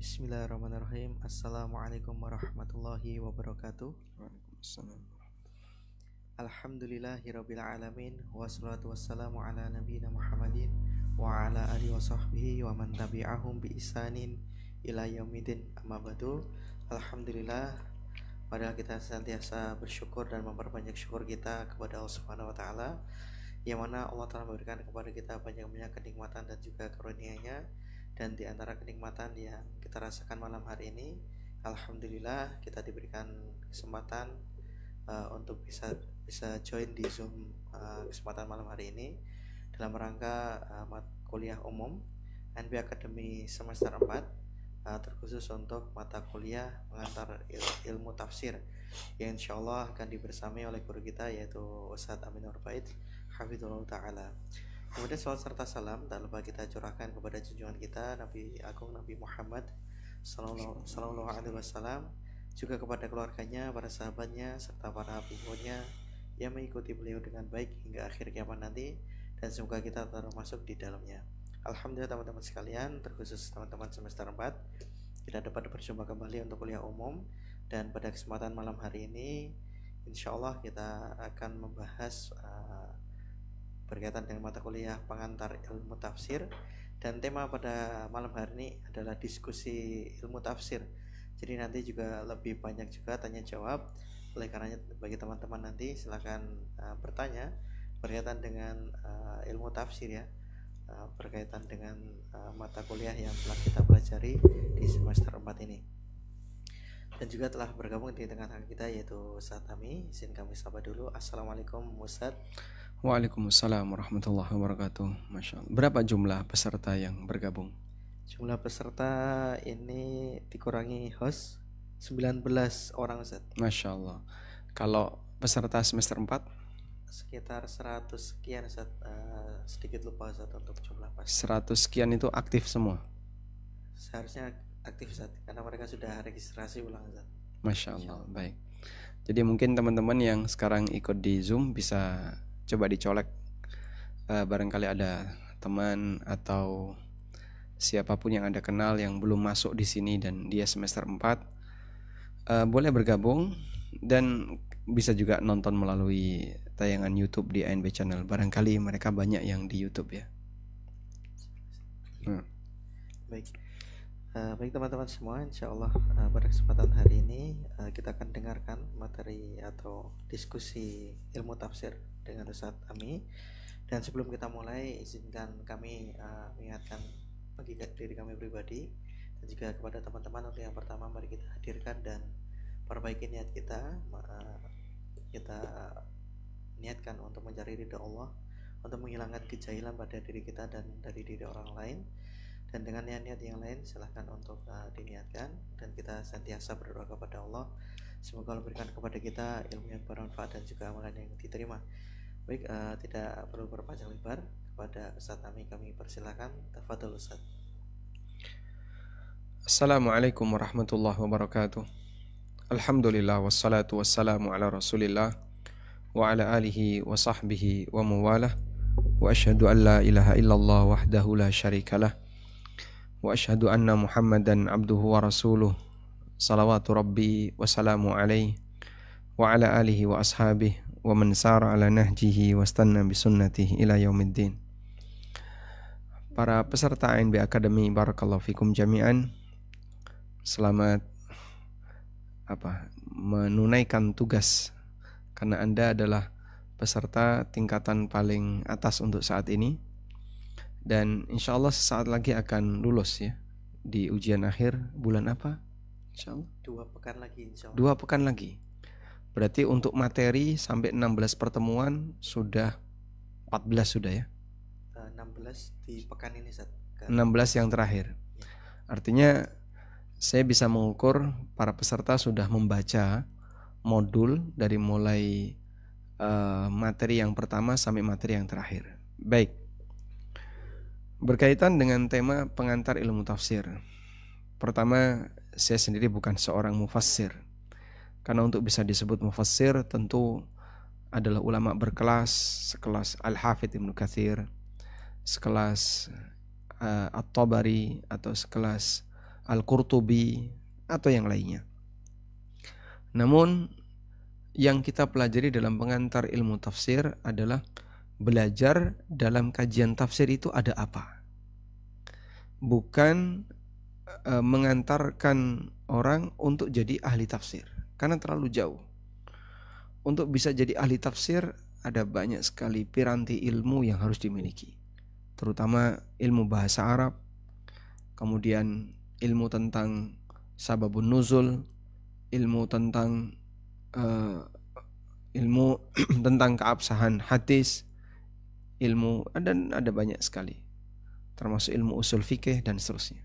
Bismillahirrahmanirrahim. Assalamualaikum warahmatullahi wabarakatuh. Waalaikumsalam. Alhamdulillahirabbil alamin wassalatu wassalamu ala nabiyina Muhammadin wa ala alihi wa sahbihi wa man tabi'ahum bi ihsanin ila yaumidin. Amma ba'du. Alhamdulillah, padahal kita senantiasa bersyukur dan memperbanyak syukur kita kepada Allah Subhanahu wa taala, yang mana Allah telah memberikan kepada kita banyak-banyak kenikmatan dan juga karunia-Nya. Dan di antara kenikmatan yang kita rasakan malam hari ini, alhamdulillah kita diberikan kesempatan untuk bisa join di Zoom kesempatan malam hari ini dalam rangka kuliah umum NB Academy semester 4, terkhusus untuk mata kuliah pengantar ilmu tafsir yang insyaallah akan dibersamai oleh guru kita, yaitu Ustadz Amin Nurbait hafizahullah ta'ala. Kemudian salawat serta salam tak lupa kita curahkan kepada junjungan kita Nabi Agung Nabi Muhammad sallallahu alaihi wasallam, juga kepada keluarganya, para sahabatnya, serta para pengikutnya yang mengikuti beliau dengan baik hingga akhir kiamat nanti, dan semoga kita termasuk di dalamnya. Alhamdulillah teman-teman sekalian, terkhusus teman-teman semester 4, kita dapat berjumpa kembali untuk kuliah umum. Dan pada kesempatan malam hari ini insyaallah kita akan membahas berkaitan dengan mata kuliah pengantar ilmu tafsir, dan tema pada malam hari ini adalah diskusi ilmu tafsir. Jadi nanti juga lebih banyak juga tanya jawab. Oleh karenanya bagi teman-teman nanti silakan bertanya berkaitan dengan ilmu tafsir ya, berkaitan dengan mata kuliah yang telah kita pelajari di semester 4 ini. Dan juga telah bergabung di tengah-tengah kita yaitu Ustadz Ami. Izin kami sapa dulu. Assalamualaikum Ustadz. Waalaikumsalam warahmatullahi wabarakatuh. Masya Allah. Berapa jumlah peserta yang bergabung? Jumlah peserta ini dikurangi host 19 orang Ustaz. Masya Allah. Kalau peserta semester 4? Sekitar 100 sekian Ustaz. Sedikit lupa Ustaz untuk jumlah pas. 100 sekian itu aktif semua? Seharusnya aktif Ustaz, karena mereka sudah registrasi ulang Ustaz. Masya Allah. Baik. Jadi mungkin teman-teman yang sekarang ikut di Zoom bisa coba dicolek, barangkali ada teman atau siapapun yang Anda kenal yang belum masuk di sini dan dia semester 4, boleh bergabung dan bisa juga nonton melalui tayangan YouTube di ANB Channel. Barangkali mereka banyak yang di YouTube ya. Baik teman-teman semua, insyaallah pada kesempatan hari ini kita akan dengarkan materi atau diskusi ilmu tafsir dengan Ustadz Ami. Dan sebelum kita mulai, izinkan kami mengingatkan bagi diri kami pribadi dan juga kepada teman-teman untuk yang pertama, mari kita hadirkan dan perbaiki niat kita. Kita niatkan untuk mencari ridha Allah, untuk menghilangkan kejahilan pada diri kita dan dari diri orang lain. Dan dengan niat-niat yang lain silahkan untuk diniatkan, dan kita senantiasa berdoa kepada Allah semoga Allah berikan kepada kita ilmu yang bermanfaat dan juga amalan yang diterima. Baik, tidak perlu berpanjang lebar, kepada Ustadz Ami kami persilakan. Tafadhol Ustadz. Assalamualaikum warahmatullahi wabarakatuh. Alhamdulillah wassalatu wassalamu ala Rasulillah wa ala alihi wa sahbihi wa mawalah, wa asyhadu an la ilaha illallah wahdahu la syarikalah, wa asyhadu anna Muhammadan abduhu wa rasuluh, salawatu rabbi wa salamu alaihi wa ala alihi wa ashabihi wa man sara ala nahjihi wa stanna bisunnatihi ila yaumiddin. Para peserta ANB Academy, barakallahu fikum jami'an. Selamat menunaikan tugas, karena Anda adalah peserta tingkatan paling atas untuk saat ini. Dan insya Allah sesaat lagi akan lulus ya di ujian akhir bulan apa? Insya Allah 2 pekan lagi insya Allah. 2 pekan lagi. Berarti untuk materi sampai 16 pertemuan sudah 14 sudah ya? 16 di pekan ini Ustaz. 16 yang terakhir. Artinya saya bisa mengukur para peserta sudah membaca modul dari mulai materi yang pertama sampai materi yang terakhir. Baik. Berkaitan dengan tema pengantar ilmu tafsir. Pertama, saya sendiri bukan seorang mufassir. Karena untuk bisa disebut mufassir tentu adalah ulama berkelas, sekelas Al-Hafidh Ibnu Katsir, sekelas At-Tabari, atau sekelas Al-Qurtubi atau yang lainnya. Namun yang kita pelajari dalam pengantar ilmu tafsir adalah belajar dalam kajian tafsir itu ada apa. Bukan mengantarkan orang untuk jadi ahli tafsir, karena terlalu jauh. Untuk bisa jadi ahli tafsir ada banyak sekali piranti ilmu yang harus dimiliki, terutama ilmu bahasa Arab, kemudian ilmu tentang sababun nuzul, ilmu tentang ilmu tentang keabsahan hadis, ilmu dan ada banyak sekali, termasuk ilmu usul fikih dan seterusnya.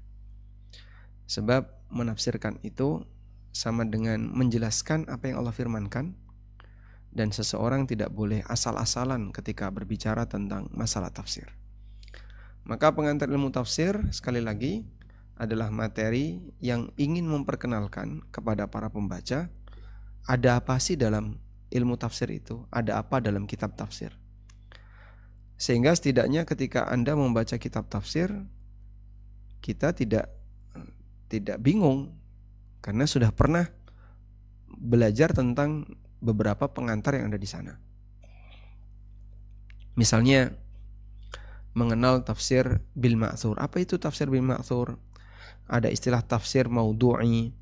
Sebab menafsirkan itu sama dengan menjelaskan apa yang Allah firmankan, dan seseorang tidak boleh asal-asalan ketika berbicara tentang masalah tafsir. Maka pengantar ilmu tafsir sekali lagi adalah materi yang ingin memperkenalkan kepada para pembaca ada apa sih dalam ilmu tafsir itu, ada apa dalam kitab tafsir. Sehingga setidaknya ketika Anda membaca kitab tafsir, kita tidak bingung karena sudah pernah belajar tentang beberapa pengantar yang ada di sana. Misalnya mengenal tafsir bil ma'thur. Apa itu tafsir bil ma'thur? Ada istilah tafsir maudhu'i,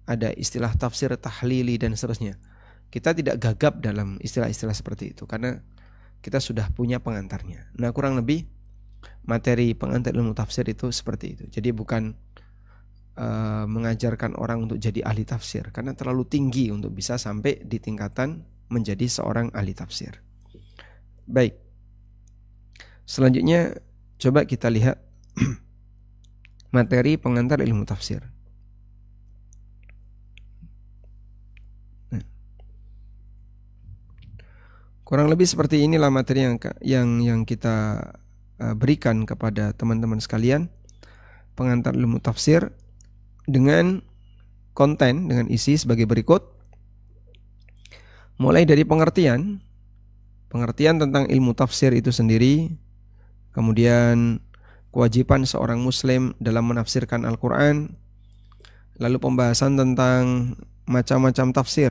ada istilah tafsir tahlili dan seterusnya. Kita tidak gagap dalam istilah-istilah seperti itu karena kita sudah punya pengantarnya. Nah, kurang lebih materi pengantar ilmu tafsir itu seperti itu. Jadi bukan mengajarkan orang untuk jadi ahli tafsir karena terlalu tinggi untuk bisa sampai di tingkatan menjadi seorang ahli tafsir. Baik. Selanjutnya coba kita lihat materi pengantar ilmu tafsir. Kurang lebih seperti inilah materi yang kita berikan kepada teman-teman sekalian, pengantar ilmu tafsir dengan konten, dengan isi sebagai berikut. Mulai dari pengertian tentang ilmu tafsir itu sendiri, kemudian kewajiban seorang muslim dalam menafsirkan Al-Quran, lalu pembahasan tentang macam-macam tafsir,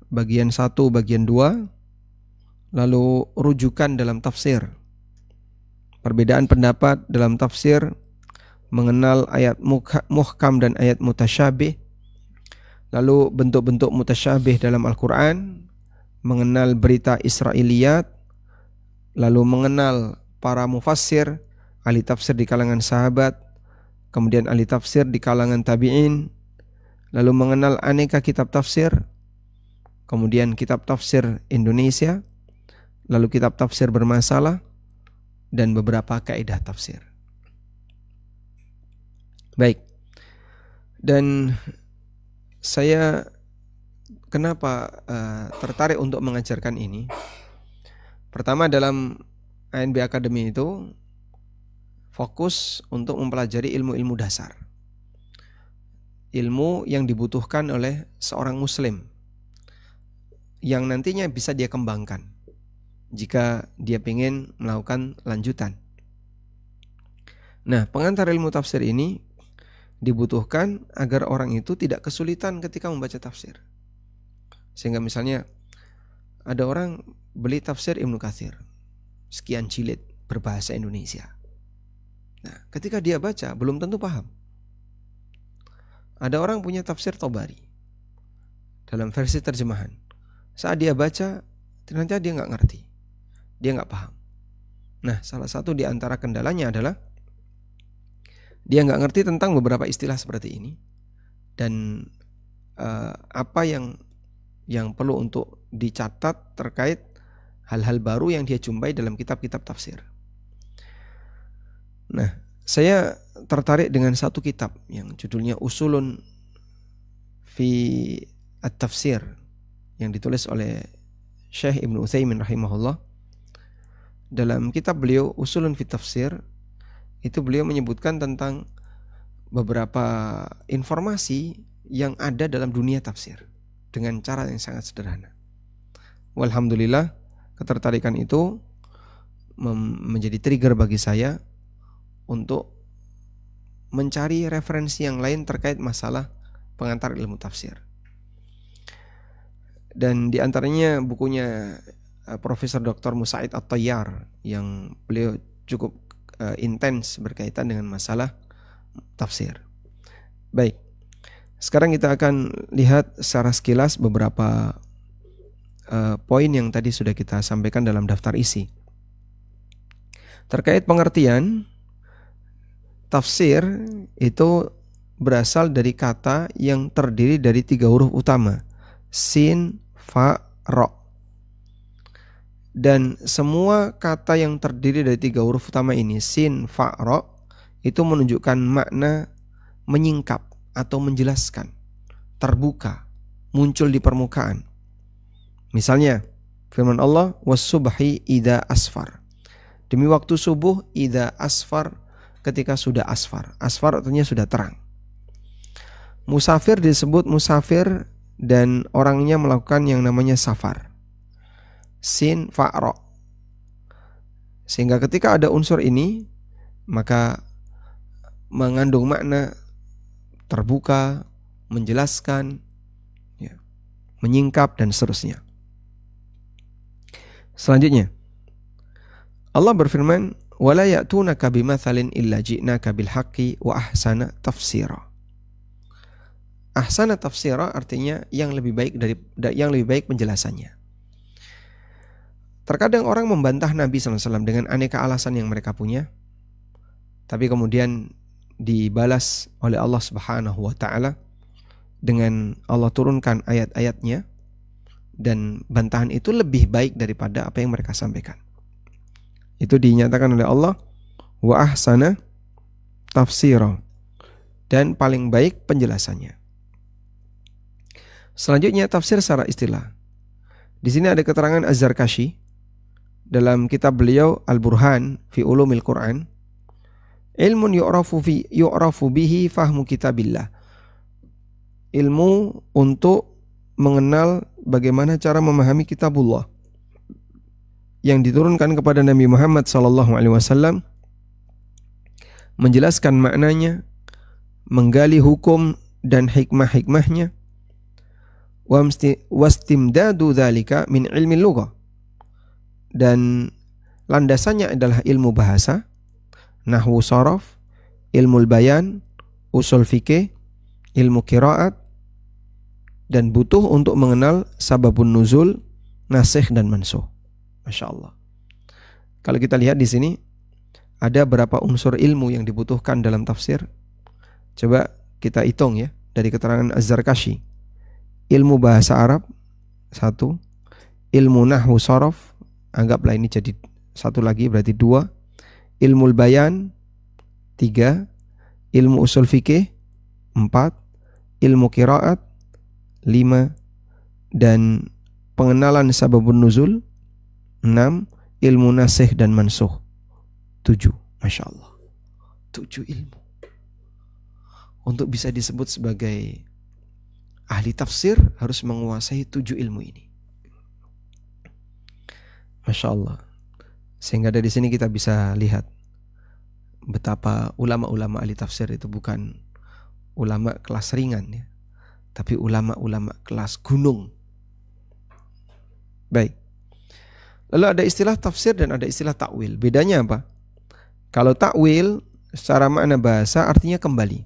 bagian 1, bagian 2, lalu rujukan dalam tafsir, perbedaan pendapat dalam tafsir, mengenal ayat muhkam dan ayat mutasyabih, lalu bentuk-bentuk mutasyabih dalam Al-Quran, mengenal berita Israiliyat, lalu mengenal para mufassir, ahli tafsir di kalangan sahabat, kemudian ahli tafsir di kalangan tabi'in, lalu mengenal aneka kitab tafsir, kemudian kitab tafsir Indonesia, lalu kitab tafsir bermasalah, dan beberapa kaidah tafsir. Baik. Dan saya kenapa tertarik untuk mengajarkan ini? Pertama, dalam ANB Academy itu fokus untuk mempelajari ilmu-ilmu dasar, ilmu yang dibutuhkan oleh seorang muslim yang nantinya bisa dia kembangkan jika dia ingin melakukan lanjutan. Nah, pengantar ilmu tafsir ini dibutuhkan agar orang itu tidak kesulitan ketika membaca tafsir. Sehingga misalnya ada orang beli tafsir Ibnu Katsir sekian jilid berbahasa Indonesia. Nah, ketika dia baca belum tentu paham. Ada orang punya tafsir Thabari dalam versi terjemahan. Saat dia baca ternyata dia nggak ngerti, dia nggak paham. Nah, salah satu di antara kendalanya adalah dia nggak ngerti tentang beberapa istilah seperti ini dan apa yang perlu untuk dicatat terkait hal-hal baru yang dia jumpai dalam kitab-kitab tafsir. Nah, saya tertarik dengan satu kitab yang judulnya Usulun fi At-Tafsir yang ditulis oleh Syekh Ibnu Utsaimin rahimahullah. Dalam kitab beliau Usulun fi Tafsir itu beliau menyebutkan tentang beberapa informasi yang ada dalam dunia tafsir dengan cara yang sangat sederhana. Walhamdulillah, ketertarikan itu menjadi trigger bagi saya untuk mencari referensi yang lain terkait masalah pengantar ilmu tafsir. Dan di antaranya bukunya Profesor Dr. Musaid At-Tayyar yang beliau cukup intens berkaitan dengan masalah tafsir. Baik, sekarang kita akan lihat secara sekilas beberapa poin yang tadi sudah kita sampaikan dalam daftar isi. Terkait pengertian, tafsir itu berasal dari kata yang terdiri dari 3 huruf utama, sin, fa, ro. Dan semua kata yang terdiri dari 3 huruf utama ini, sin, fa, ro, itu menunjukkan makna menyingkap atau menjelaskan, terbuka, muncul di permukaan. Misalnya, firman Allah, was-subhi idza asfar. Demi waktu subuh, idza asfar, ketika sudah asfar. Asfar artinya sudah terang. Musafir disebut musafir dan orangnya melakukan yang namanya safar. Sin, fa, ro. Sehingga ketika ada unsur ini, maka mengandung makna terbuka, menjelaskan, ya, menyingkap dan seterusnya. Selanjutnya, Allah berfirman, "Wala ya'tunaka bimatsalin illa ji'naka bil haqqi wa ahsana tafsira." Ahsana tafsira artinya yang lebih baik penjelasannya. Terkadang orang membantah Nabi SAW dengan aneka alasan yang mereka punya, tapi kemudian dibalas oleh Allah Subhanahu wa Ta'ala dengan Allah turunkan ayat-ayatnya, dan bantahan itu lebih baik daripada apa yang mereka sampaikan. Itu dinyatakan oleh Allah, wa ahsana tafsira, dan paling baik penjelasannya. Selanjutnya tafsir secara istilah. Di sini ada keterangan Az-Zarkashi dalam kitab beliau Al-Burhan fi Ulumil Quran, ilmun yu'rafu bihi fahmu kitabillah. Ilmu untuk mengenal bagaimana cara memahami kitabullah yang diturunkan kepada Nabi Muhammad SAW, menjelaskan maknanya, menggali hukum dan hikmah-hikmahnya, wastimdadu dzalika min ilmi lughah, dan landasannya adalah ilmu bahasa, nahwu sharaf, ilmu bayan, usul fikih, ilmu qiraat, dan butuh untuk mengenal sababun nuzul, nasikh dan mansukh. Masya Allah. Kalau kita lihat di sini ada berapa unsur ilmu yang dibutuhkan dalam tafsir. Coba kita hitung ya dari keterangan Az-Zarkashi. Ilmu bahasa Arab 1, ilmu nahwu sharaf, anggaplah ini jadi 1 lagi berarti 2, ilmu bayan 3, ilmu usul fikih 4, ilmu qiraat 5, dan pengenalan sababun nuzul 6, ilmu nasikh dan mansukh 7. Masya Allah, 7 ilmu. Untuk bisa disebut sebagai ahli tafsir harus menguasai 7 ilmu ini. Masya Allah. Sehingga dari sini kita bisa lihat betapa ulama-ulama ahli tafsir itu bukan ulama kelas ringan ya, tapi ulama-ulama kelas gunung. Baik. Lalu ada istilah tafsir dan ada istilah takwil. Bedanya apa? Kalau takwil secara makna bahasa artinya kembali.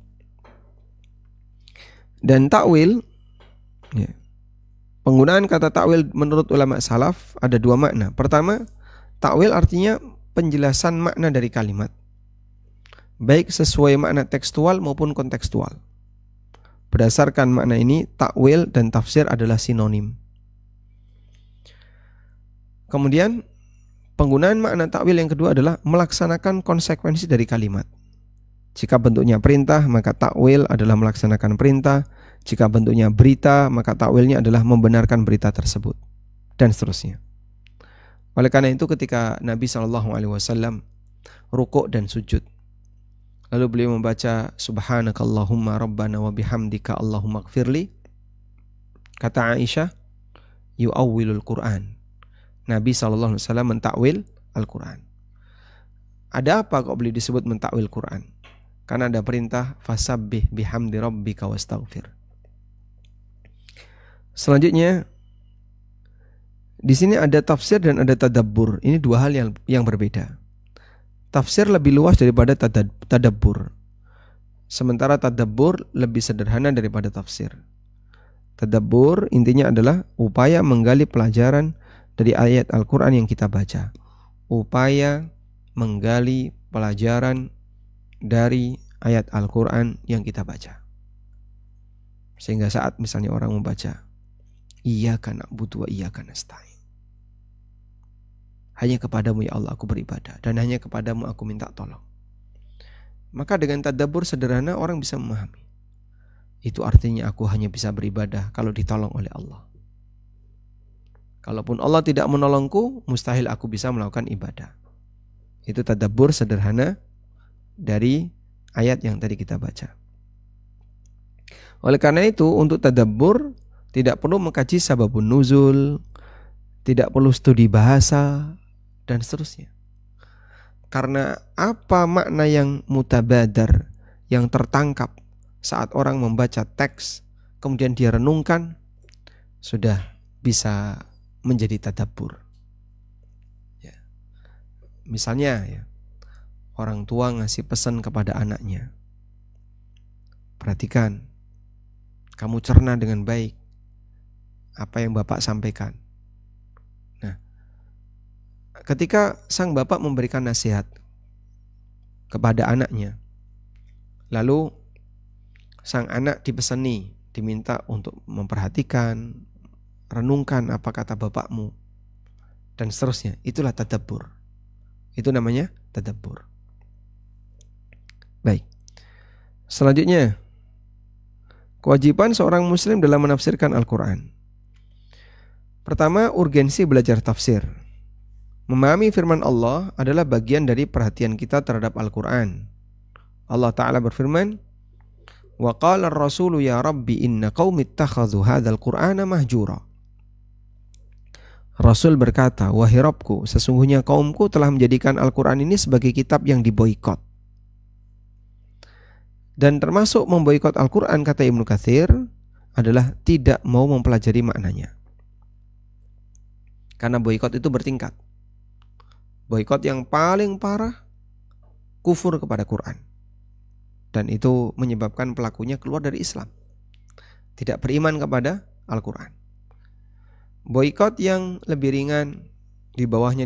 Dan takwil, ya, penggunaan kata takwil menurut ulama salaf ada 2 makna. Pertama, takwil artinya penjelasan makna dari kalimat, baik sesuai makna tekstual maupun kontekstual. Berdasarkan makna ini, takwil dan tafsir adalah sinonim. Kemudian penggunaan makna takwil yang kedua adalah melaksanakan konsekuensi dari kalimat. Jika bentuknya perintah, maka takwil adalah melaksanakan perintah. Jika bentuknya berita, maka takwilnya adalah membenarkan berita tersebut, dan seterusnya. Oleh karena itu ketika Nabi SAW rukuk dan sujud, lalu beliau membaca Subhanakallahumma rabbana wa bihamdika Allahumma gfirli, kata Aisyah, yu'awwilul Qur'an. Nabi SAW mentakwil Al-Quran. Ada apa kok beliau disebut mentakwil Quran? Karena ada perintah fasabbih bihamdi rabbika wastaghfir. Selanjutnya di sini ada tafsir dan ada tadabbur. Ini dua hal yang berbeda. Tafsir lebih luas daripada tadabbur. Sementara tadabbur lebih sederhana daripada tafsir. Tadabbur intinya adalah upaya menggali pelajaran dari ayat Al-Quran yang kita baca. Upaya menggali pelajaran dari ayat Al-Quran yang kita baca. Sehingga saat misalnya orang membaca Iyyaka na'budu wa iyyaka nasta'in, hanya kepadamu ya Allah aku beribadah, dan hanya kepadamu aku minta tolong. Maka dengan tadabbur sederhana orang bisa memahami. Itu artinya aku hanya bisa beribadah kalau ditolong oleh Allah. Kalaupun Allah tidak menolongku, mustahil aku bisa melakukan ibadah. Itu tadabbur sederhana dari ayat yang tadi kita baca. Oleh karena itu, untuk tadabbur tidak perlu mengkaji sababun nuzul, tidak perlu studi bahasa, dan seterusnya. Karena apa makna yang mutabadar, yang tertangkap saat orang membaca teks, kemudian dia renungkan, sudah bisa menjadi tadabbur. Ya. Misalnya ya, orang tua ngasih pesan kepada anaknya, perhatikan, kamu cerna dengan baik apa yang bapak sampaikan. Nah, ketika sang bapak memberikan nasihat kepada anaknya, lalu sang anak dipesani, diminta untuk memperhatikan, renungkan apa kata bapakmu, dan seterusnya. Itulah tadabbur. Itu namanya tadabbur. Baik. Selanjutnya, kewajiban seorang muslim dalam menafsirkan Al-Quran. Pertama, urgensi belajar tafsir. Memahami firman Allah adalah bagian dari perhatian kita terhadap Al-Quran. Allah Ta'ala berfirman, wa qala ar-rasulu ya rabbi inna qaumi ittakhadhu hadzal qur'ana mahjura. Rasul berkata, wahai Rabbku, sesungguhnya kaumku telah menjadikan Al-Quran ini sebagai kitab yang diboikot. Dan termasuk memboikot Al-Quran, kata Ibnu Katsir, adalah tidak mau mempelajari maknanya. Karena boikot itu bertingkat. Boikot yang paling parah, kufur kepada Quran. Dan itu menyebabkan pelakunya keluar dari Islam. Tidak beriman kepada Al-Quran. Boikot yang lebih ringan, di bawahnya,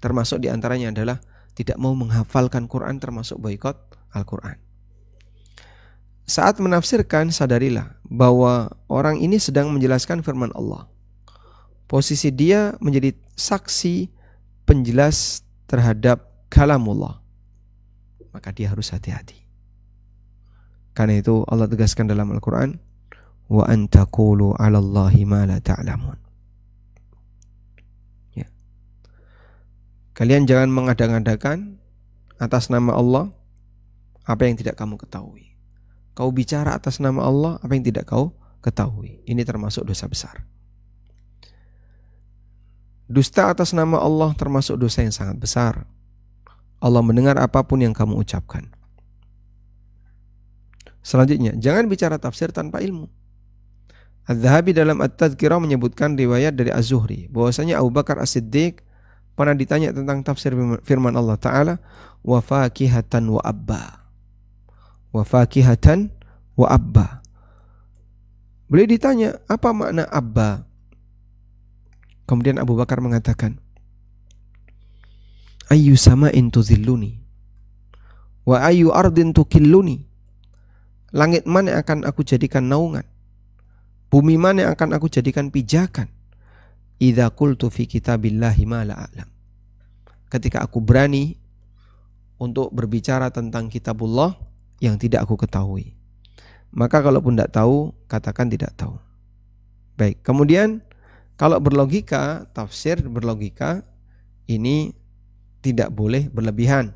termasuk diantaranya adalah tidak mau menghafalkan Quran, termasuk boikot Al-Quran. Saat menafsirkan, sadarilah bahwa orang ini sedang menjelaskan firman Allah. Posisi dia menjadi saksi penjelas terhadap kalamullah. Maka dia harus hati-hati. Karena itu Allah tegaskan dalam Al-Quran, wa an taqulu 'alallahi ma la ta'lamun. Ya. Kalian jangan mengada-ngadakan atas nama Allah apa yang tidak kamu ketahui. Kau bicara atas nama Allah apa yang tidak kau ketahui. Ini termasuk dosa besar. Dusta atas nama Allah termasuk dosa yang sangat besar. Allah mendengar apapun yang kamu ucapkan. Selanjutnya, jangan bicara tafsir tanpa ilmu. Az-Zahabi dalam At-Tadhkirah menyebutkan riwayat dari Az-Zuhri bahwasanya Abu Bakar As-Siddiq pernah ditanya tentang tafsir firman Allah Ta'ala, wa fakihatan wa abba. Wa fakihatan wa abba. Beliau ditanya, apa makna abba? Kemudian Abu Bakar mengatakan, ayyu sama'in tudhilluni wa ayyu ardin tukilluni. Langit mana yang akan aku jadikan naungan, bumi mana yang akan aku jadikan pijakan, idza qultu fi kitabillahi ma la a'lam. Ketika aku berani untuk berbicara tentang kitabullah yang tidak aku ketahui. Maka kalaupun tidak tahu, katakan tidak tahu. Baik, kemudian kalau berlogika, tafsir berlogika, ini tidak boleh berlebihan.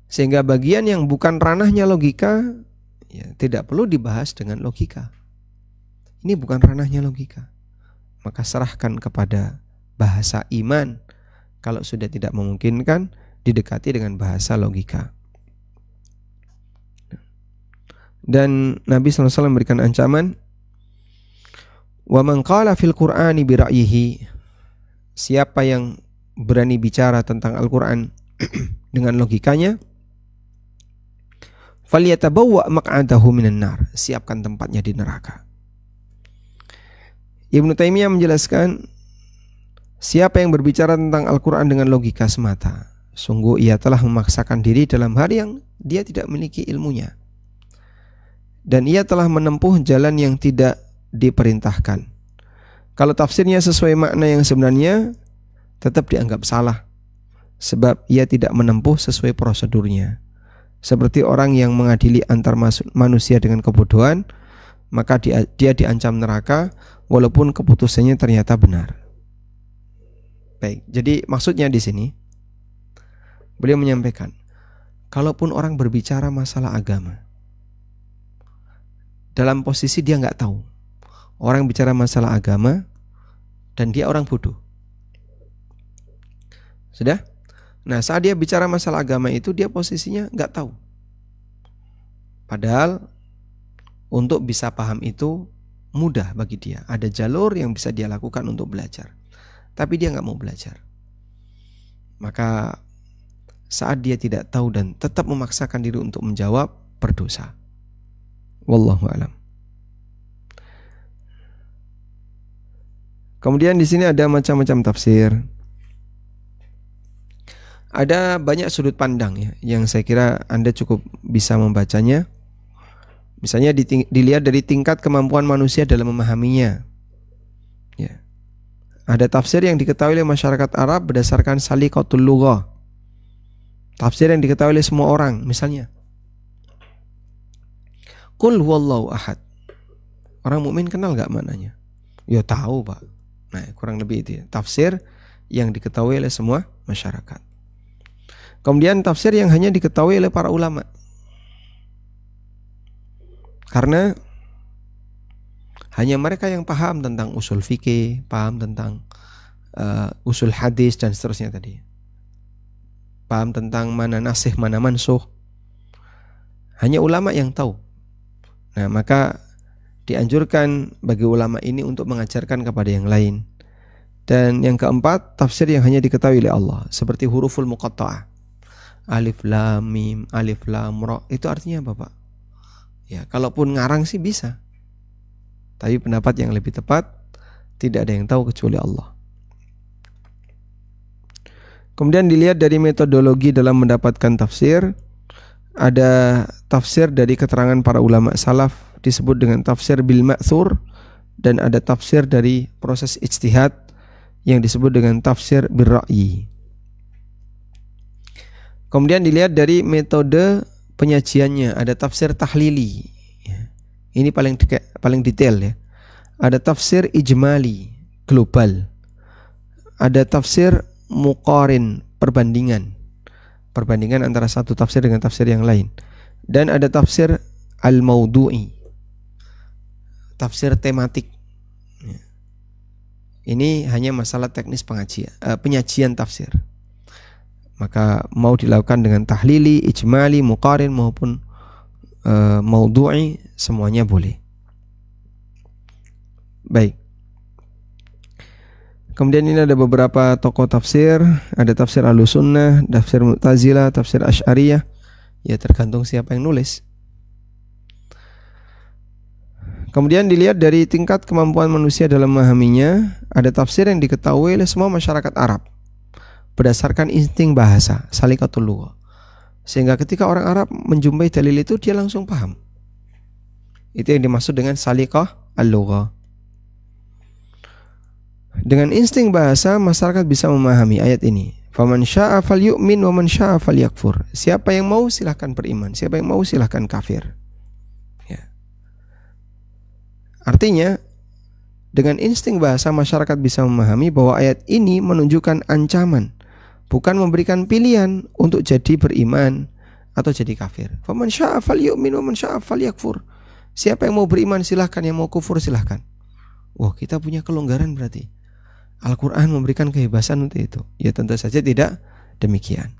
Sehingga bagian yang bukan ranahnya logika, ya, tidak perlu dibahas dengan logika. Ini bukan ranahnya logika. Maka serahkan kepada bahasa iman. Kalau sudah tidak memungkinkan, didekati dengan bahasa logika. Dan Nabi SAW memberikan ancaman, wa man qala fil Qur'ani bi ra'yihi, siapa yang berani bicara tentang Al-Qur'an dengan logikanya, falyatabawwa maq'adahu minan nar, siapkan tempatnya di neraka. Ibnu Taimiyah menjelaskan, siapa yang berbicara tentang Al-Qur'an dengan logika semata, sungguh ia telah memaksakan diri dalam hal yang dia tidak memiliki ilmunya, dan ia telah menempuh jalan yang tidak diperintahkan. Kalau tafsirnya sesuai makna yang sebenarnya, tetap dianggap salah, sebab ia tidak menempuh sesuai prosedurnya. Seperti orang yang mengadili antar manusia dengan kebodohan, maka dia diancam neraka walaupun keputusannya ternyata benar. Baik, jadi maksudnya di sini beliau menyampaikan, kalaupun orang berbicara masalah agama dalam posisi dia nggak tahu, orang bicara masalah agama dan dia orang bodoh, sudah. Nah, saat dia bicara masalah agama itu dia posisinya nggak tahu. Padahal untuk bisa paham itu mudah bagi dia. Ada jalur yang bisa dia lakukan untuk belajar. Tapi dia nggak mau belajar. Maka saat dia tidak tahu dan tetap memaksakan diri untuk menjawab, berdosa. Wallahu a'lam. Kemudian di sini ada macam-macam tafsir. Ada banyak sudut pandang ya, yang saya kira Anda cukup bisa membacanya. Misalnya dilihat dari tingkat kemampuan manusia dalam memahaminya. Ya. Ada tafsir yang diketahui oleh masyarakat Arab berdasarkan salikatul lughah. Tafsir yang diketahui oleh semua orang, misalnya Qul huwallahu ahad. Orang mukmin kenal gak maknanya? Ya tahu, Pak. Nah, kurang lebih itu ya. Tafsir yang diketahui oleh semua masyarakat. Kemudian tafsir yang hanya diketahui oleh para ulama. Karena hanya mereka yang paham tentang usul fikih, paham tentang usul hadis dan seterusnya tadi. Paham tentang mana nasikh, mana mansukh. Hanya ulama yang tahu. Nah, maka dianjurkan bagi ulama ini untuk mengajarkan kepada yang lain. Dan yang keempat, tafsir yang hanya diketahui oleh Allah, seperti huruful muqatta'ah. Alif lam mim, alif lam ra, itu artinya apa, Pak? Ya, kalaupun ngarang sih bisa. Tapi pendapat yang lebih tepat, tidak ada yang tahu kecuali Allah. Kemudian dilihat dari metodologi dalam mendapatkan tafsir. Ada tafsir dari keterangan para ulama salaf, disebut dengan tafsir bil ma'thur, dan ada tafsir dari proses ijtihad yang disebut dengan tafsir bil ra'yi. Kemudian dilihat dari metode penyajiannya, ada tafsir tahlili. Ini paling detail ya. Ada tafsir ijmali, global. Ada tafsir muqarin, perbandingan antara satu tafsir dengan tafsir yang lain. Dan ada tafsir al-maudu'i, tafsir tematik. Ini hanya masalah teknis penyajian tafsir. Maka mau dilakukan dengan tahlili, ijmali, muqarin maupun maudu'i, semuanya boleh. Baik. Kemudian ini ada beberapa tokoh tafsir, ada tafsir Ahlussunnah, tafsir Mu'tazilah, tafsir Asy'ariyah. Ya tergantung siapa yang nulis. Kemudian dilihat dari tingkat kemampuan manusia dalam memahaminya, ada tafsir yang diketahui oleh semua masyarakat Arab berdasarkan insting bahasa, salikatul lughah. Sehingga ketika orang Arab menjumpai dalil itu, dia langsung paham. Itu yang dimaksud dengan salikah al-lughah. Dengan insting bahasa, masyarakat bisa memahami ayat ini. Faman syaa'a falyu'min wa man syaa'a falyakfur. Siapa yang mau silahkan beriman, siapa yang mau silahkan kafir. Ya. Artinya, dengan insting bahasa masyarakat bisa memahami bahwa ayat ini menunjukkan ancaman, bukan memberikan pilihan untuk jadi beriman atau jadi kafir. Faman syaa'a falyu'min wa man syaa'a falyakfur. Siapa yang mau beriman silahkan, yang mau kufur silahkan. Wah, kita punya kelonggaran berarti. Al-Quran memberikan kebebasan untuk itu. Ya tentu saja tidak demikian.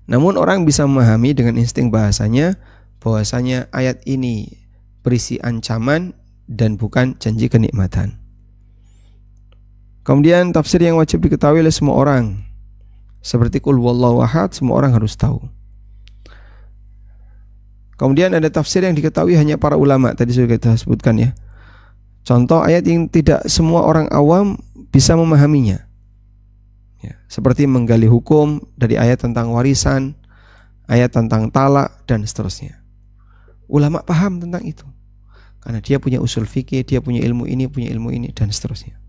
Namun orang bisa memahami dengan insting bahasanya bahwasanya ayat ini berisi ancaman dan bukan janji kenikmatan. Kemudian tafsir yang wajib diketahui oleh semua orang, seperti qul huwallahu ahad, semua orang harus tahu. Kemudian ada tafsir yang diketahui hanya para ulama, tadi sudah kita sebutkan ya. Contoh ayat yang tidak semua orang awam bisa memahaminya, ya, seperti menggali hukum dari ayat tentang warisan, ayat tentang talak, dan seterusnya. Ulama paham tentang itu, karena dia punya usul fikih, dia punya ilmu ini, dan seterusnya.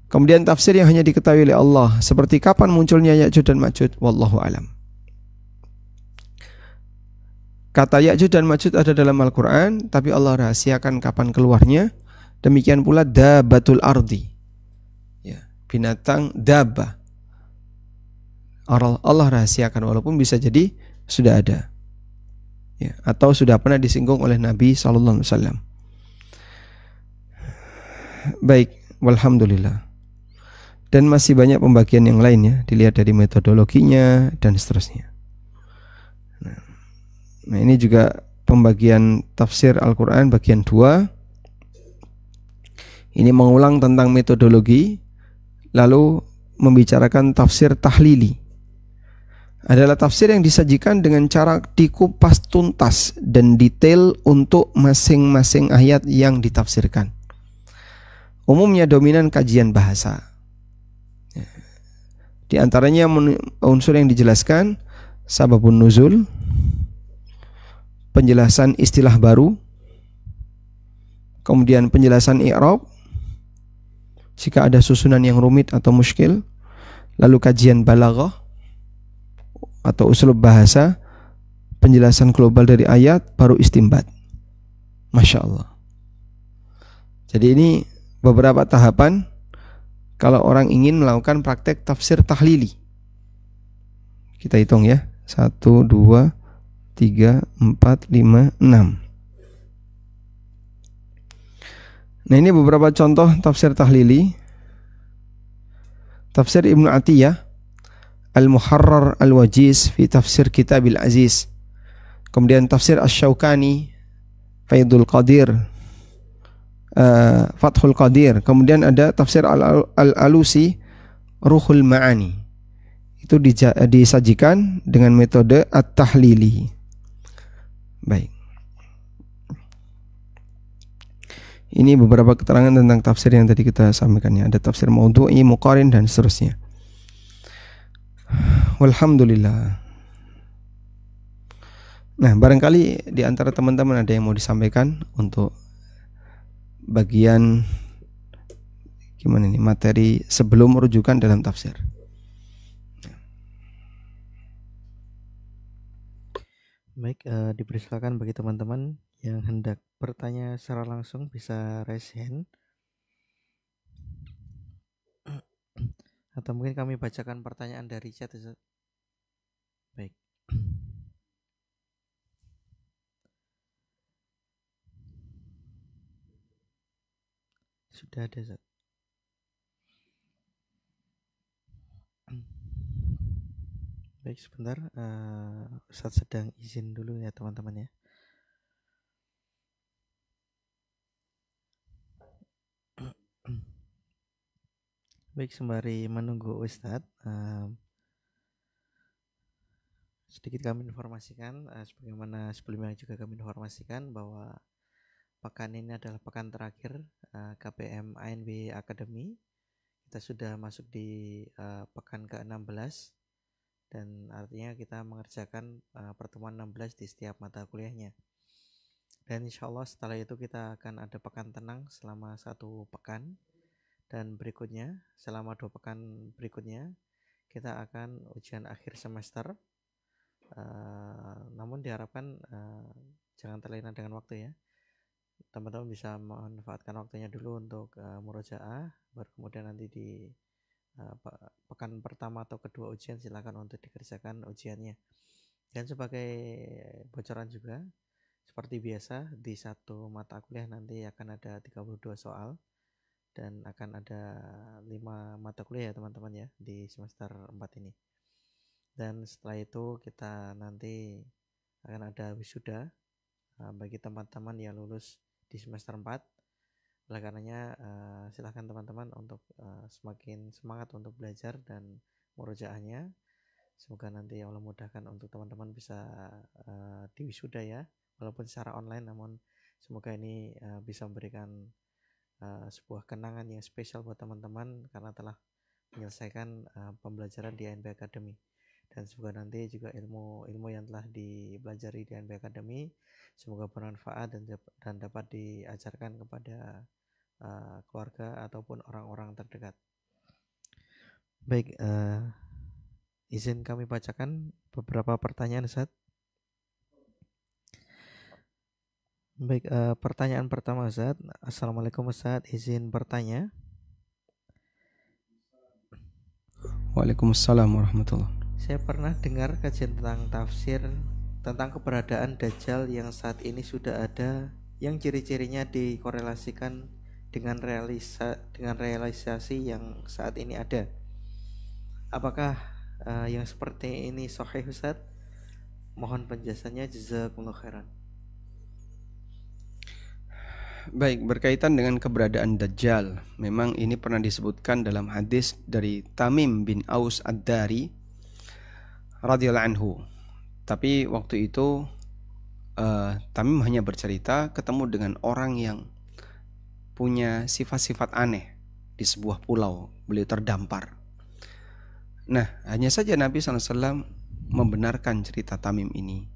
Kemudian tafsir yang hanya diketahui oleh Allah, seperti kapan munculnya Ya'juj dan Ma'juj, wallahu alam. Kata Ya'juj dan Ma'juj ada dalam Al-Quran, tapi Allah rahasiakan kapan keluarnya. Demikian pula dabatul ardi, ya, binatang dabah, Allah rahasiakan, walaupun bisa jadi sudah ada, ya, atau sudah pernah disinggung oleh Nabi SAW. Baik, walhamdulillah. Dan masih banyak pembagian yang lainnya, dilihat dari metodologinya dan seterusnya. Nah, ini juga pembagian tafsir Al-Quran bagian 2. Ini mengulang tentang metodologi, lalu membicarakan tafsir tahlili. Adalah tafsir yang disajikan dengan cara dikupas tuntas dan detail untuk masing-masing ayat yang ditafsirkan. Umumnya dominan kajian bahasa. Di antaranya unsur yang dijelaskan, sababun nuzul, penjelasan istilah baru, kemudian penjelasan i'rab jika ada susunan yang rumit atau muskil, lalu kajian balaghah atau uslub bahasa, penjelasan global dari ayat, baru istimbat. Masya Allah. Jadi ini beberapa tahapan kalau orang ingin melakukan praktek tafsir tahlili. Kita hitung ya. 1, 2, 3, 4, 5, 6. Nah, ini beberapa contoh tafsir tahlili. Tafsir Ibnu Atiyah, Al-Muharrar Al-Wajiz fi Tafsir Kitabil Aziz. Kemudian tafsir Asy-Syaukani, Faidul Qadir, Fathul Qadir. Kemudian ada tafsir Al-Alusi, Ruhul Ma'ani. Itu disajikan dengan metode at-tahlili. Baik. Ini beberapa keterangan tentang tafsir yang tadi kita sampaikan ya. Ada tafsir maudhu'i, muqarin, dan seterusnya. Walhamdulillah. Nah, barangkali di antara teman-teman ada yang mau disampaikan untuk bagian gimana nih materi sebelum rujukan dalam tafsir. Baik, dipersilakan bagi teman-teman yang hendak bertanya secara langsung bisa raise hand. Atau mungkin kami bacakan pertanyaan dari chat. Baik. Sudah ada, Zat. Baik, sebentar. Ustaz sedang izin dulu ya teman-teman ya. Baik, sembari menunggu Ustadz, sedikit kami informasikan, sebagaimana sebelumnya juga kami informasikan bahwa pekan ini adalah pekan terakhir KPM ANB Academy. Kita sudah masuk di pekan ke-16 dan artinya kita mengerjakan pertemuan 16 di setiap mata kuliahnya. Dan insya Allah setelah itu kita akan ada pekan tenang selama 1 pekan. Dan berikutnya, selama 2 pekan berikutnya, kita akan ujian akhir semester. Namun diharapkan jangan terlena dengan waktu ya. Teman-teman bisa memanfaatkan waktunya dulu untuk murojaah, baru kemudian nanti di pekan pertama atau kedua ujian silakan untuk dikerjakan ujiannya. Dan sebagai bocoran juga, seperti biasa di satu mata kuliah nanti akan ada 32 soal. Dan akan ada 5 mata kuliah ya teman-teman ya di semester 4 ini. Dan setelah itu kita nanti akan ada wisuda bagi teman-teman yang lulus di semester 4. Oleh karenanya silahkan teman-teman untuk semakin semangat untuk belajar dan murojaahnya. Semoga nanti Allah mudahkan untuk teman-teman bisa di wisuda ya, walaupun secara online, namun semoga ini bisa memberikan sebuah kenangan yang spesial buat teman-teman karena telah menyelesaikan pembelajaran di ANB Academy. Dan semoga nanti juga ilmu yang telah dipelajari di ANB Academy semoga bermanfaat dan dapat diajarkan kepada keluarga ataupun orang-orang terdekat. Baik, izin kami bacakan beberapa pertanyaan, Ustaz. Baik, pertanyaan pertama, Ustaz. Assalamualaikum, Ustaz. Izin bertanya. Waalaikumsalam warahmatullahi. Saya pernah dengar kajian tentang tafsir tentang keberadaan Dajjal yang saat ini sudah ada, yang ciri-cirinya dikorelasikan dengan realisasi yang saat ini ada. Apakah yang seperti ini sahih, Ustaz? Mohon penjelasannya, jazakumullah khairan. Baik, berkaitan dengan keberadaan Dajjal, memang ini pernah disebutkan dalam hadis dari Tamim bin Aus Ad-Dari radhiyallahu anhu. Tapi waktu itu Tamim hanya bercerita ketemu dengan orang yang punya sifat-sifat aneh di sebuah pulau. Beliau terdampar. Nah, hanya saja Nabi SAW membenarkan cerita Tamim ini.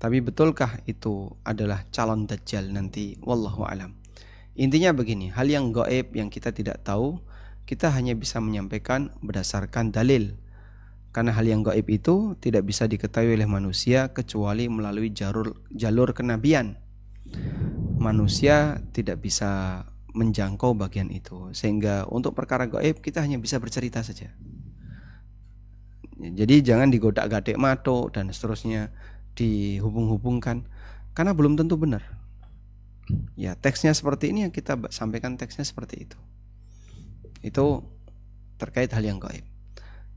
Tapi betulkah itu adalah calon Dajjal nanti? Wallahu alam. Intinya begini, hal yang gaib yang kita tidak tahu, kita hanya bisa menyampaikan berdasarkan dalil. Karena hal yang gaib itu tidak bisa diketahui oleh manusia kecuali melalui jalur kenabian. Manusia tidak bisa menjangkau bagian itu. Sehingga untuk perkara gaib kita hanya bisa bercerita saja. Jadi jangan digodak-gadek mato dan seterusnya, dihubung-hubungkan, karena belum tentu benar. Ya, teksnya seperti ini yang kita sampaikan, teksnya seperti itu. Itu terkait hal yang gaib.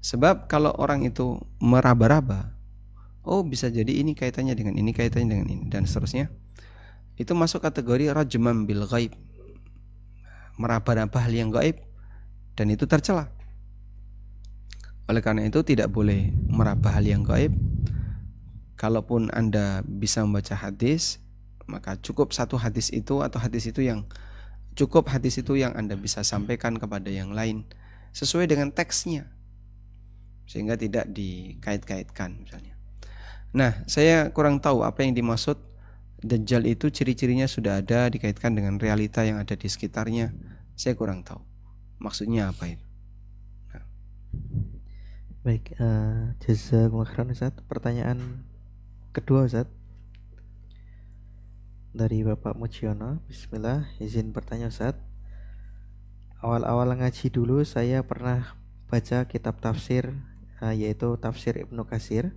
Sebab kalau orang itu meraba-raba, oh bisa jadi ini kaitannya dengan ini, kaitannya dengan ini, dan seterusnya, itu masuk kategori rajman bil ghaib, meraba-raba hal yang gaib, dan itu tercela. Oleh karena itu tidak boleh meraba hal yang gaib. Kalaupun Anda bisa membaca hadis, maka cukup satu hadis itu atau hadis itu yang Anda bisa sampaikan kepada yang lain sesuai dengan teksnya, sehingga tidak dikait-kaitkan misalnya. Nah, saya kurang tahu apa yang dimaksud Dajjal itu ciri-cirinya sudah ada dikaitkan dengan realita yang ada di sekitarnya. Saya kurang tahu maksudnya apa itu. Nah. Baik, jazakumullah khairan, Ustaz. Pertanyaan kedua, Ustaz, dari Bapak Mujiono. Bismillah, izin bertanya, Ustaz. Awal-awal ngaji dulu saya pernah baca kitab tafsir, yaitu tafsir Ibnu Katsir.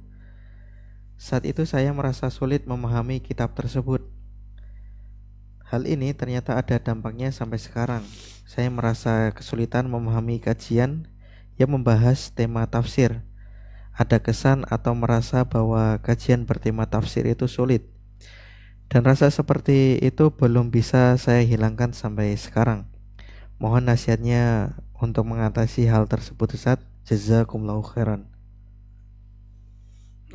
Saat itu saya merasa sulit memahami kitab tersebut. Hal ini ternyata ada dampaknya sampai sekarang. Saya merasa kesulitan memahami kajian yang membahas tema tafsir. Ada kesan atau merasa bahwa kajian bertema tafsir itu sulit. Dan rasa seperti itu belum bisa saya hilangkan sampai sekarang. Mohon nasihatnya untuk mengatasi hal tersebut, Ustaz. Jazakumullahu khairan.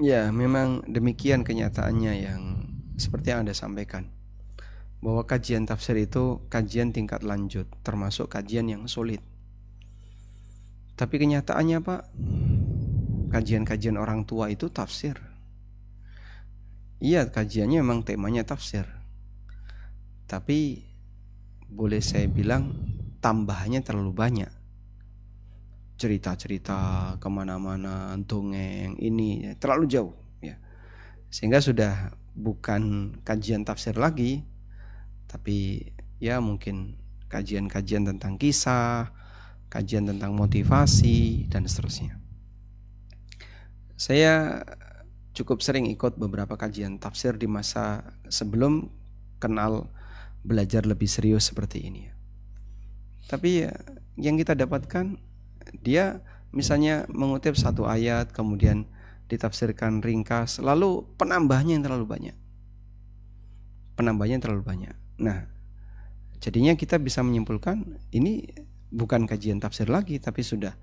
Ya, memang demikian kenyataannya yang seperti yang Anda sampaikan, bahwa kajian tafsir itu kajian tingkat lanjut, termasuk kajian yang sulit. Tapi kenyataannya Pak, kajian-kajian orang tua itu tafsir. Iya, kajiannya memang temanya tafsir. Tapi boleh saya bilang tambahannya terlalu banyak. Cerita-cerita kemana-mana, dongeng, ini terlalu jauh ya. Sehingga sudah bukan kajian tafsir lagi, tapi ya mungkin kajian-kajian tentang kisah, kajian tentang motivasi, dan seterusnya. Saya cukup sering ikut beberapa kajian tafsir di masa sebelum kenal belajar lebih serius seperti ini. Tapi yang kita dapatkan, dia misalnya mengutip satu ayat, kemudian ditafsirkan ringkas, lalu penambahnya yang terlalu banyak. Nah, jadinya kita bisa menyimpulkan ini bukan kajian tafsir lagi, tapi sudah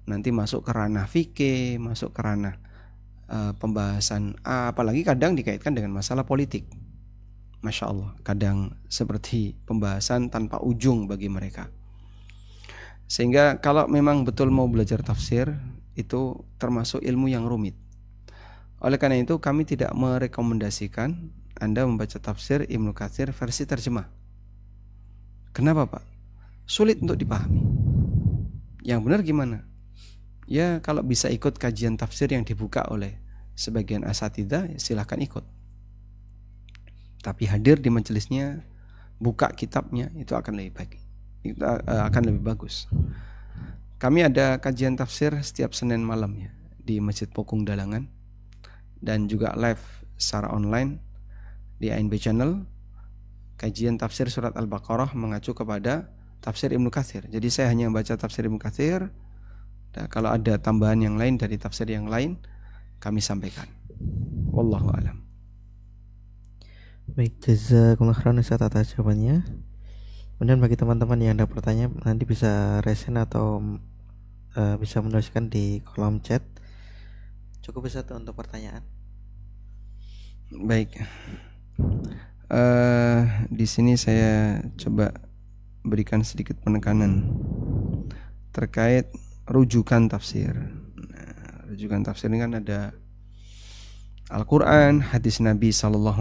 nanti masuk ke ranah fikih, masuk ke ranah pembahasan, apalagi kadang dikaitkan dengan masalah politik. Masya Allah, kadang seperti pembahasan tanpa ujung bagi mereka. Sehingga kalau memang betul mau belajar tafsir, itu termasuk ilmu yang rumit. Oleh karena itu kami tidak merekomendasikan Anda membaca tafsir Ibnu Katsir versi terjemah. Kenapa Pak? Sulit untuk dipahami. Yang benar gimana? Ya kalau bisa ikut kajian tafsir yang dibuka oleh sebagian asatidzah, ya silahkan ikut. Tapi hadir di majelisnya, buka kitabnya, itu akan lebih baik. Itu akan lebih bagus. Kami ada kajian tafsir setiap Senin malam ya di Masjid Pokung Dalangan, dan juga live secara online di ANB Channel. Kajian tafsir surat Al-Baqarah mengacu kepada tafsir Ibnu Katsir. Jadi saya hanya membaca tafsir Ibnu Katsir. Dan kalau ada tambahan yang lain dari tafsir yang lain, kami sampaikan. Wallahu a'lam. Baik, jazakumullah khairan Ustaz atas jawabannya. Kemudian bagi teman-teman yang ada pertanyaan, nanti bisa resen atau bisa menuliskan di kolom chat. Cukup bisa untuk pertanyaan. Baik. Di sini saya coba berikan sedikit penekanan terkait rujukan tafsir. Nah, rujukan tafsir ini kan ada Al-Quran, hadis Nabi SAW,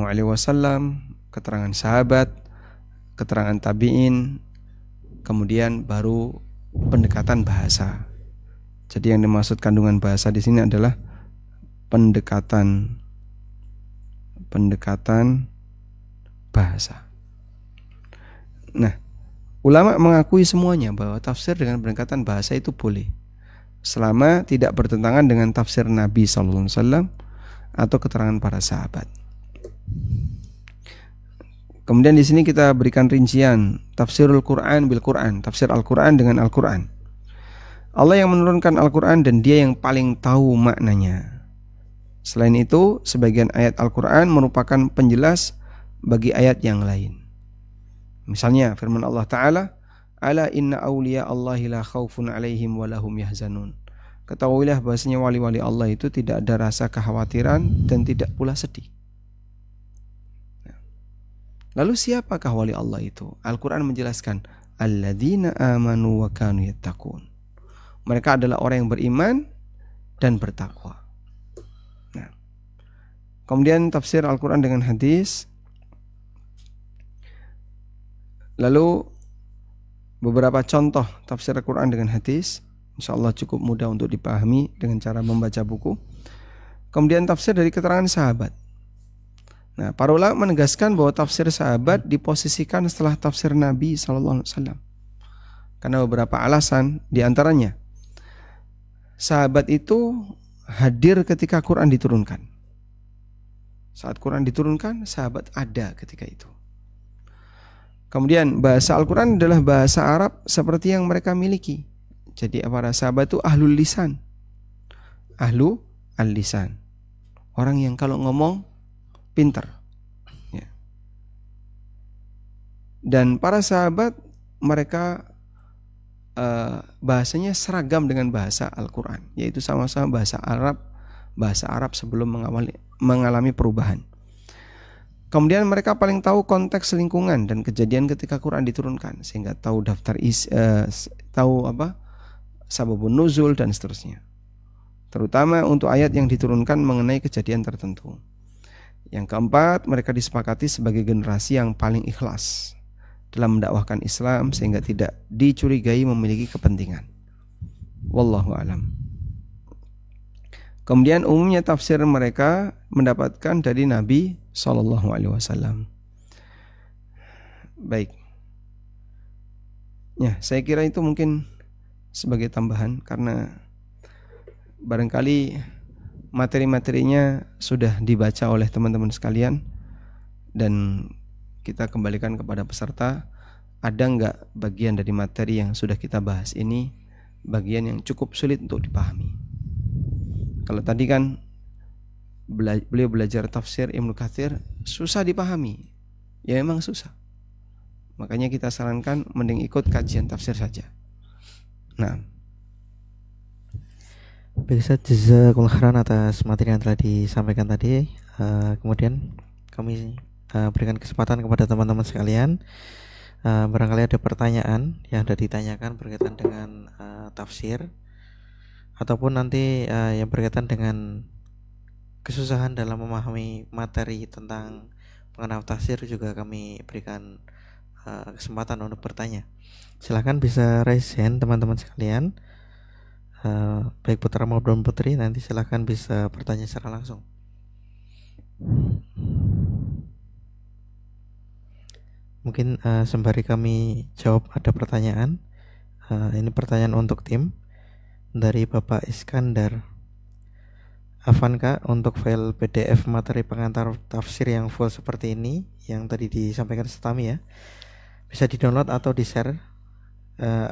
keterangan sahabat, keterangan tabi'in, kemudian baru pendekatan bahasa. Jadi yang dimaksud kandungan bahasa di sini adalah pendekatan bahasa. Nah, ulama mengakui semuanya bahwa tafsir dengan pendekatan bahasa itu boleh, selama tidak bertentangan dengan tafsir Nabi SAW atau keterangan para sahabat. Kemudian di sini kita berikan rincian tafsirul Quran bil Quran, tafsir Al-Quran dengan Al-Quran. Allah yang menurunkan Al-Quran dan Dia yang paling tahu maknanya. Selain itu, sebagian ayat Al-Quran merupakan penjelas bagi ayat yang lain. Misalnya firman Allah Ta'ala, Ala inna awliya Allahi la khawfun alaihim walahum yahzanun. Ketahuilah bahasanya wali-wali Allah itu tidak ada rasa kekhawatiran dan tidak pula sedih. Lalu siapakah wali Allah itu? Al-Quran menjelaskan, Alladzina amanu wa kanu yattaqun. Mereka adalah orang yang beriman dan bertakwa. Nah, kemudian tafsir Al-Quran dengan hadis. Lalu beberapa contoh tafsir Al-Quran dengan hadis, insyaallah cukup mudah untuk dipahami dengan cara membaca buku. Kemudian tafsir dari keterangan sahabat. Nah, para ulama menegaskan bahwa tafsir sahabat diposisikan setelah tafsir Nabi SAW. Karena beberapa alasan, diantaranya sahabat itu hadir ketika Quran diturunkan. Saat Quran diturunkan, sahabat ada ketika itu. Kemudian bahasa Al-Quran adalah bahasa Arab seperti yang mereka miliki. Jadi para sahabat itu ahlul lisan. Ahlu al-lisan. Orang yang kalau ngomong pintar. Ya. Dan para sahabat mereka bahasanya seragam dengan bahasa Al-Quran. Yaitu sama-sama bahasa Arab sebelum mengalami perubahan. Kemudian mereka paling tahu konteks lingkungan dan kejadian ketika Quran diturunkan, sehingga tahu tahu sababun nuzul dan seterusnya. Terutama untuk ayat yang diturunkan mengenai kejadian tertentu. Yang keempat, mereka disepakati sebagai generasi yang paling ikhlas dalam mendakwahkan Islam sehingga tidak dicurigai memiliki kepentingan. Wallahu a'lam. Kemudian umumnya tafsir mereka mendapatkan dari Nabi SAW. Baik. Ya, saya kira itu mungkin sebagai tambahan karena barangkali materi-materinya sudah dibaca oleh teman-teman sekalian dan kita kembalikan kepada peserta. Ada enggak bagian dari materi yang sudah kita bahas ini bagian yang cukup sulit untuk dipahami? Kalau tadi kan beliau belajar tafsir Ibnu Katsir susah dipahami. Ya memang susah. Makanya kita sarankan mending ikut kajian tafsir saja. Nah, baik Ustaz, jazakumullah khairan atas materi yang telah disampaikan tadi. Kemudian kami berikan kesempatan kepada teman-teman sekalian. Barangkali ada pertanyaan yang sudah ditanyakan berkaitan dengan tafsir, ataupun nanti yang berkaitan dengan kesusahan dalam memahami materi tentang mengenal tafsir, juga kami berikan kesempatan untuk bertanya. Silahkan bisa raise hand teman-teman sekalian, baik putra maupun putri, nanti silahkan bisa bertanya secara langsung. Mungkin sembari kami jawab ada pertanyaan. Ini pertanyaan untuk tim dari Bapak Iskandar. Afan Kak, untuk file PDF materi pengantar tafsir yang full seperti ini yang tadi disampaikan Setami ya, bisa di-download atau di-share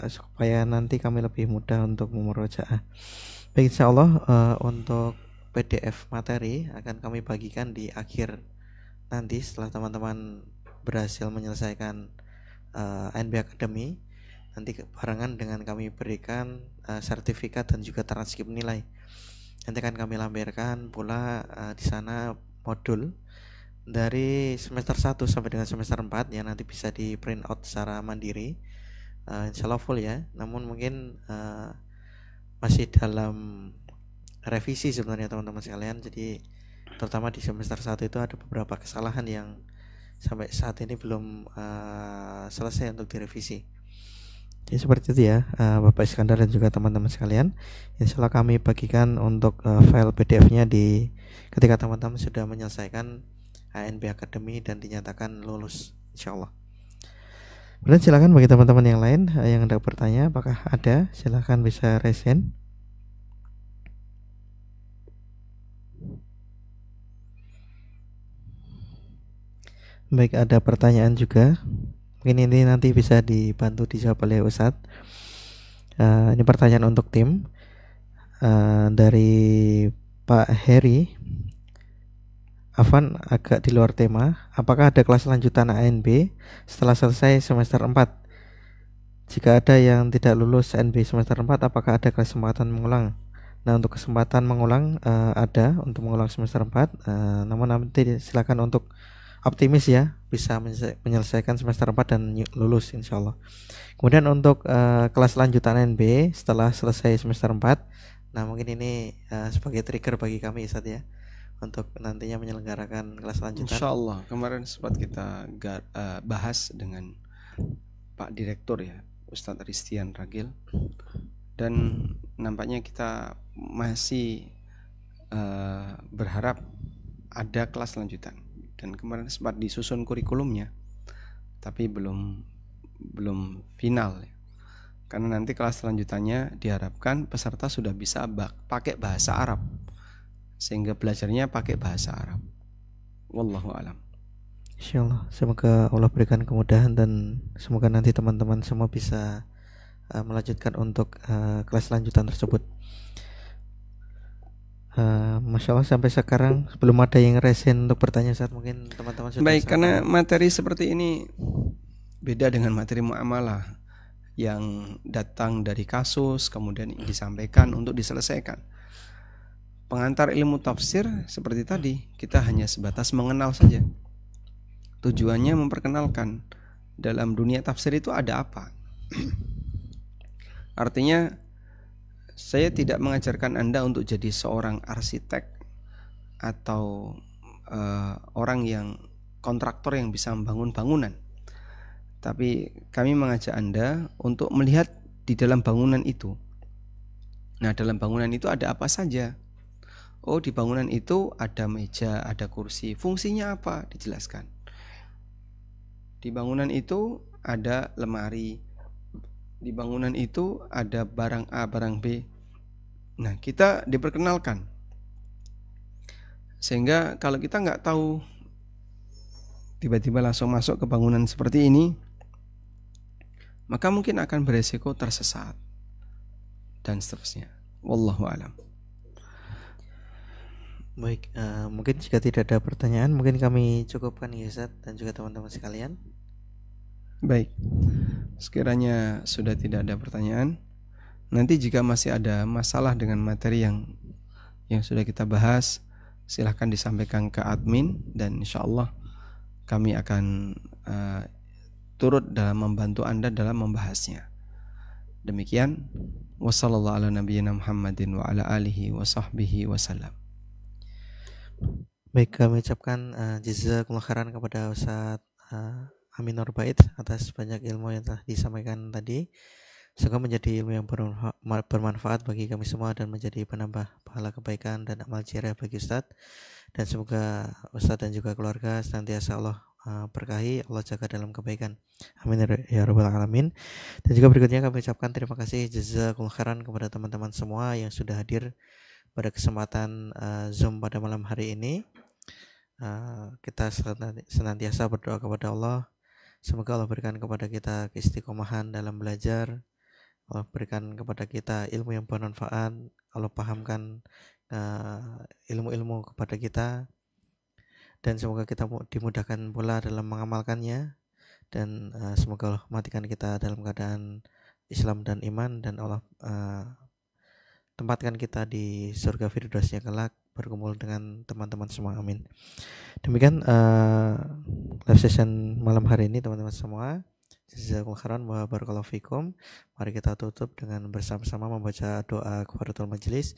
supaya nanti kami lebih mudah untuk memurojaah. Baik, insyaallah untuk PDF materi akan kami bagikan di akhir nanti setelah teman-teman berhasil menyelesaikan ANB Academy. Nanti barengan dengan kami berikan sertifikat dan juga transkrip nilai. Nanti akan kami lampirkan pula di sana modul dari semester 1 sampai dengan semester 4 yang nanti bisa di print out secara mandiri. Insyaallah full ya. Namun mungkin masih dalam revisi sebenarnya teman-teman sekalian. Jadi terutama di semester 1 itu ada beberapa kesalahan yang sampai saat ini belum selesai untuk direvisi. Jadi seperti itu ya Bapak Iskandar dan juga teman-teman sekalian. Insyaallah kami bagikan untuk file PDF-nya ketika teman-teman sudah menyelesaikan ANB Academy dan dinyatakan lulus, insyaallah. Kemudian silakan bagi teman-teman yang lain yang hendak bertanya, apakah ada? Silakan bisa raise hand. Baik, ada pertanyaan juga. Mungkin ini nanti bisa dibantu dijawab oleh Ustadz. Ini pertanyaan untuk tim dari Pak Heri. Afan, agak di luar tema. Apakah ada kelas lanjutan ANB setelah selesai semester 4? Jika ada yang tidak lulus ANB semester 4, apakah ada kesempatan mengulang? Nah, untuk kesempatan mengulang ada untuk mengulang semester 4. Namun nanti silakan untuk optimis ya, bisa menyelesaikan semester 4 dan lulus insyaallah. Kemudian untuk kelas lanjutan NB setelah selesai semester 4, nah mungkin ini sebagai trigger bagi kami Ustaz ya, untuk nantinya menyelenggarakan kelas lanjutan. insyaallah kemarin sempat kita bahas dengan Pak Direktur ya, Ustadz Ristian Ragil, dan nampaknya kita masih berharap ada kelas lanjutan. Dan kemarin sempat disusun kurikulumnya, tapi belum final ya. Karena nanti kelas selanjutannya diharapkan peserta sudah bisa pakai bahasa Arab, sehingga belajarnya pakai bahasa Arab. Wallahu alam. Insyaallah, semoga Allah berikan kemudahan dan semoga nanti teman-teman semua bisa melanjutkan untuk kelas lanjutan tersebut. Masya Allah, sampai sekarang belum ada yang resen untuk bertanya saat mungkin teman-teman sudah. Baik, karena materi seperti ini beda dengan materi muamalah yang datang dari kasus kemudian disampaikan untuk diselesaikan. Pengantar ilmu tafsir seperti tadi, kita hanya sebatas mengenal saja. Tujuannya memperkenalkan dalam dunia tafsir itu ada apa. Artinya saya tidak mengajarkan Anda untuk jadi seorang arsitek atau orang yang kontraktor yang bisa membangun bangunan. Tapi kami mengajak Anda untuk melihat di dalam bangunan itu. Nah, dalam bangunan itu ada apa saja? Oh, di bangunan itu ada meja, ada kursi. Fungsinya apa? Dijelaskan. Di bangunan itu ada lemari. Di bangunan itu ada barang A, barang B. Nah, kita diperkenalkan. Sehingga kalau kita nggak tahu, tiba-tiba langsung masuk ke bangunan seperti ini, maka mungkin akan beresiko tersesat dan seterusnya. Wallahu a'lam. Baik, mungkin jika tidak ada pertanyaan, mungkin kami cukupkan ya Ustaz dan juga teman-teman sekalian. Baik, sekiranya sudah tidak ada pertanyaan, nanti jika masih ada masalah dengan materi yang sudah kita bahas, silahkan disampaikan ke admin dan insya Allah kami akan turut dalam membantu Anda dalam membahasnya. Demikian, wassallallahu ala nabiyyina Muhammadin wa ala alihi wa sahbihi wasallam. Baik, kami ucapkan jazakumullah khairan kepada Ustaz Amin Nur Bait atas banyak ilmu yang telah disampaikan tadi. Semoga menjadi ilmu yang bermanfaat bagi kami semua dan menjadi penambah pahala kebaikan dan amal jariah bagi Ustadz. Dan semoga Ustadz dan juga keluarga senantiasa Allah berkahi, Allah jaga dalam kebaikan. Amin ya rabbal alamin. Dan juga berikutnya kami ucapkan terima kasih jazakumullah khairan kepada teman-teman semua yang sudah hadir pada kesempatan Zoom pada malam hari ini. Kita senantiasa berdoa kepada Allah. Semoga Allah berikan kepada kita keistiqomahan dalam belajar, Allah berikan kepada kita ilmu yang bermanfaat, Allah pahamkan ilmu-ilmu kepada kita, dan semoga kita dimudahkan pula dalam mengamalkannya, dan semoga Allah matikan kita dalam keadaan Islam dan iman, dan Allah tempatkan kita di surga Firdausnya kelak berkumpul dengan teman-teman semua, amin. Demikian live session malam hari ini teman-teman semua. Jazakumullah khairan wa barakallahu fikum. Mari kita tutup dengan bersama-sama membaca doa kafaratul majelis.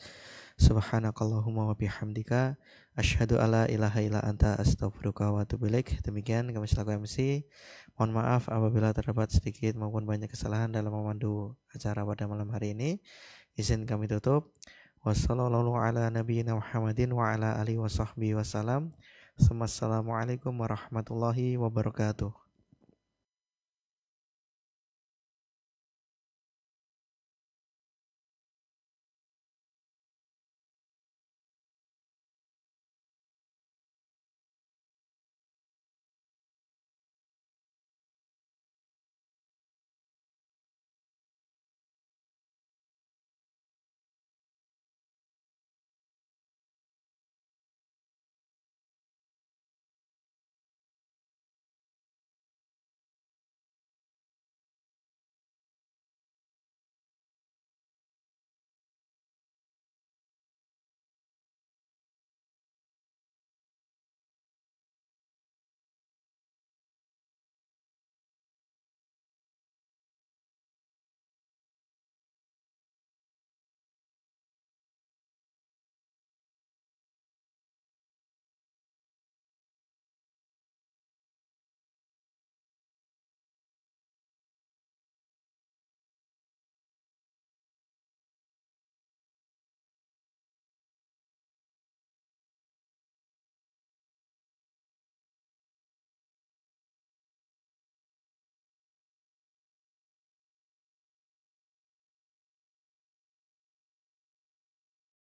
Subhanakallahumma wa bihamdika asyhadu alla ilaha illa anta astaghfiruka wa atubu ilaik. Demikian kami selaku MC. Mohon maaf apabila terdapat sedikit maupun banyak kesalahan dalam memandu acara pada malam hari ini. Izin kami tutup. Wassallallahu ala nabiyyina Muhammadin wa ala alihi wa sahbihi wasallam. Assalamualaikum warahmatullahi wabarakatuh.